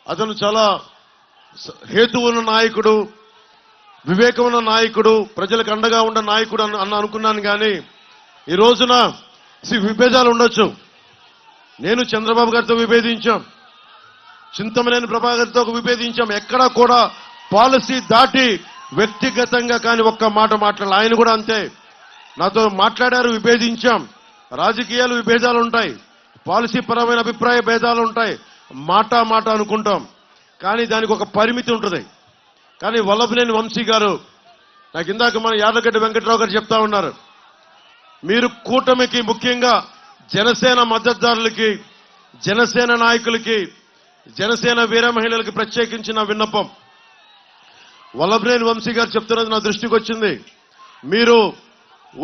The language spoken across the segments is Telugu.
అతను చాలా హేతువు ఉన్న నాయకుడు, వివేకం ఉన్న నాయకుడు, ప్రజలకు అండగా ఉన్న నాయకుడు అనుకున్నాను. కానీ ఈ రోజున విభేదాలు ఉండొచ్చు. నేను చంద్రబాబు గారితో విభేదించాం, చింతమనేని ప్రభాకర్తో విభేదించాం. ఎక్కడా కూడా పాలసీ దాటి వ్యక్తిగతంగా కానీ ఒక్క మాట మాట్లాడాలి. ఆయన కూడా అంతే, నాతో మాట్లాడారు, విభేదించాం. రాజకీయాలు విభేదాలు ఉంటాయి, పాలసీ పరమైన అభిప్రాయ భేదాలు ఉంటాయి, మాట అనుకుంటాం. కానీ దానికి ఒక పరిమితి ఉంటుంది. కానీ వల్లభనేని వంశీ గారు నాకు ఇందాక మన యార్లగడ్డ వెంకట్రావు గారు చెప్తా ఉన్నారు, మీరు కూటమికి, ముఖ్యంగా జనసేన మద్దతుదారులకి, జనసేన నాయకులకి, జనసేన వీర మహిళలకి ప్రత్యేకించిన విన్నపం. వల్లభనేని వంశీ గారు చెప్తున్నది నా దృష్టికి వచ్చింది. మీరు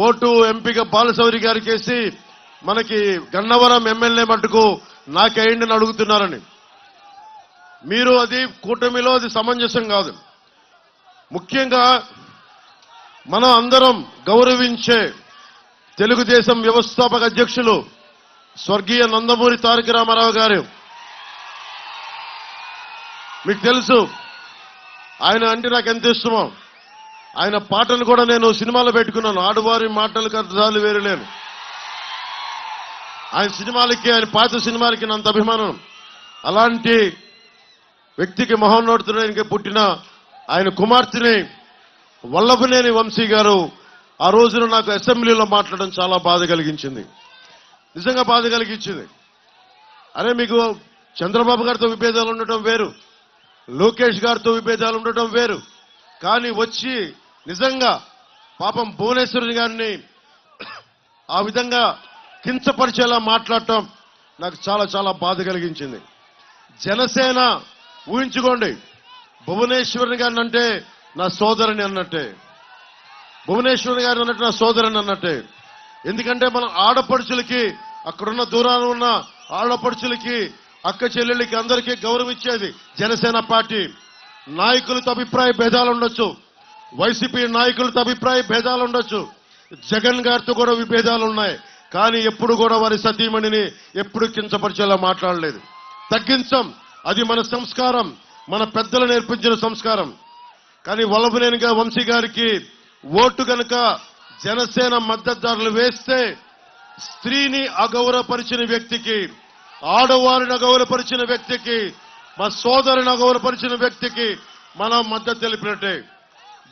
ఓటు ఎంపీగా బాలశౌరి గారికి వేసి మనకి గన్నవరం ఎమ్మెల్యే మట్టుకు నాకేయండి అని అడుగుతున్నారని. మీరు అది కూటమిలో అది సమంజసం కాదు. ముఖ్యంగా మనం అందరం గౌరవించే తెలుగుదేశం వ్యవస్థాపక అధ్యక్షులు స్వర్గీయ నందమూరి తారక రామారావు గారు, మీకు తెలుసు ఆయన అంటే నాకు ఎంత ఇష్టమో. ఆయన పాటలు కూడా నేను సినిమాలో పెట్టుకున్నాను. ఆడవారి మాటలకు అర్థాలు వేరులేను. ఆయన సినిమాలకి, ఆయన పాత సినిమాలకి అంత అభిమానం. అలాంటి వ్యక్తికి మహోన్నతుడికి పుట్టిన ఆయన కుమార్తెని వల్లభనేని వంశీ గారు ఆ రోజున నాకు అసెంబ్లీలో మాట్లాడడం చాలా బాధ కలిగించింది, నిజంగా బాధ కలిగించింది. అరే, మీకు చంద్రబాబు గారితో విభేదాలు ఉండటం వేరు, లోకేష్ గారితో విభేదాలు ఉండటం వేరు, కానీ వచ్చి నిజంగా పాపం భువనేశ్వరి గారిని ఆ విధంగా కించపరిచేలా మాట్లాడటం నాకు చాలా చాలా బాధ కలిగించింది. జనసేన ఊహించుకోండి, భువనేశ్వరి గారిని అంటే నా సోదరుని అన్నట్టే, భువనేశ్వరి గారిని అన్నట్టు నా సోదరుని అన్నట్టే. ఎందుకంటే మన ఆడపడుచులకి, అక్కడున్న దూరాన ఉన్న ఆడపడుచులకి, అక్క చెల్లెళ్ళకి అందరికీ గౌరవం ఇచ్చేది జనసేన పార్టీ. నాయకులతో అభిప్రాయ భేదాలు ఉండొచ్చు, వైసీపీ నాయకులతో అభిప్రాయ భేదాలు ఉండొచ్చు, జగన్ గారితో కూడా విభేదాలు ఉన్నాయి. కానీ ఎప్పుడు కూడా వారి సతీమణిని ఎప్పుడు కించపరిచేలా మాట్లాడలేదు. తగ్గించం, అది మన సంస్కారం, మన పెద్దలు నేర్పించిన సంస్కారం. కానీ వల్లభనేని వంశీ గారికి ఓటు కనుక జనసేన మద్దతుదారులు వేస్తే స్త్రీని అగౌరవపరిచిన వ్యక్తికి, ఆడవారిని అగౌరవపరిచిన వ్యక్తికి, మా సోదరుని అగౌరవపరిచిన వ్యక్తికి మనం మద్దతు తెలిపినట్టే.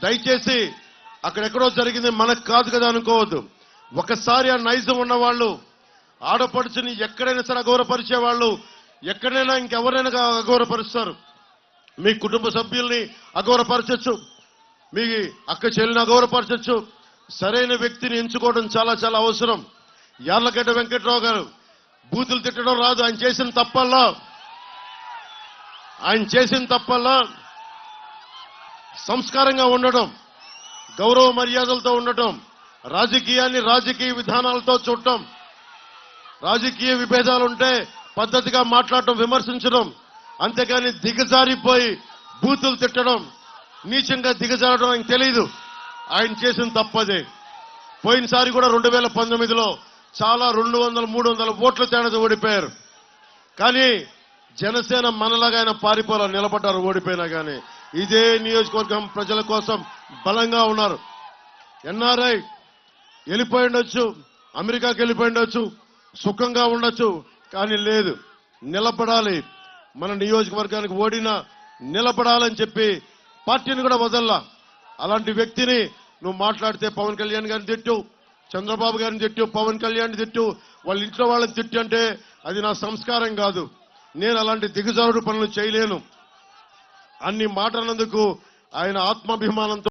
దయచేసి అక్కడెక్కడో జరిగింది మనకు కాదు కదా అనుకోవద్దు. ఒకసారి ఆ నైజం ఉన్నవాళ్ళు, ఆడపడుచుని ఎక్కడైనా సరే అగౌరవపరిచే వాళ్ళు ఎక్కడైనా ఇంకెవరైనా అగౌరవపరుస్తారు. మీ కుటుంబ సభ్యుల్ని అగౌరవపరచచ్చు, మీ అక్క చెల్లిని అగౌరవపరచచ్చు. సరైన వ్యక్తిని ఎంచుకోవడం చాలా చాలా అవసరం. యార్లగడ్డ వెంకట్రావు గారు బూతులు తిట్టడం రాదు. ఆయన చేసిన తప్పల్లా సంస్కారంగా ఉండటం, గౌరవ మర్యాదలతో ఉండటం, రాజకీయాన్ని రాజకీయ విధానాలతో చూడటం, రాజకీయ విభేదాలుంటే పద్ధతిగా మాట్లాడటం, విమర్శించడం, అంతేకాని దిగజారిపోయి బూతులు తిట్టడం, నీచంగా దిగజారడం ఆయనకు తెలీదు. ఆయన చేసిన తప్పదే. పోయినసారి కూడా 2019లో చాలా 200-300 ఓట్ల తేడాతో ఓడిపోయారు. కానీ జనసేన మనలాగా ఆయన పారిపోలా నిలబడ్డారు. ఓడిపోయినా కానీ ఇదే నియోజకవర్గం ప్రజల కోసం బలంగా ఉన్నారు. ఎన్ఆర్ఐ వెళ్ళిపోయి ఉండొచ్చు, అమెరికాకి వెళ్ళిపోయి ఉండొచ్చు, సుఖంగా ఉండొచ్చు, కానీ లేదు, నిలబడాలి. మన నియోజకవర్గానికి ఓడినా నిలబడాలని చెప్పి పార్టీని కూడా వదల్లా. అలాంటి వ్యక్తిని నువ్వు మాట్లాడితే పవన్ కళ్యాణ్ గారిని తిట్టు, చంద్రబాబు గారిని తిట్టు, పవన్ కళ్యాణ్ తిట్టు, వాళ్ళ ఇంట్లో వాళ్ళని తిట్టు అంటే అది నా సంస్కారం కాదు. నేను అలాంటి దిగజారుడు పనులు చేయలేను. అన్ని మాటలందుకు ఆయన ఆత్మాభిమానంతో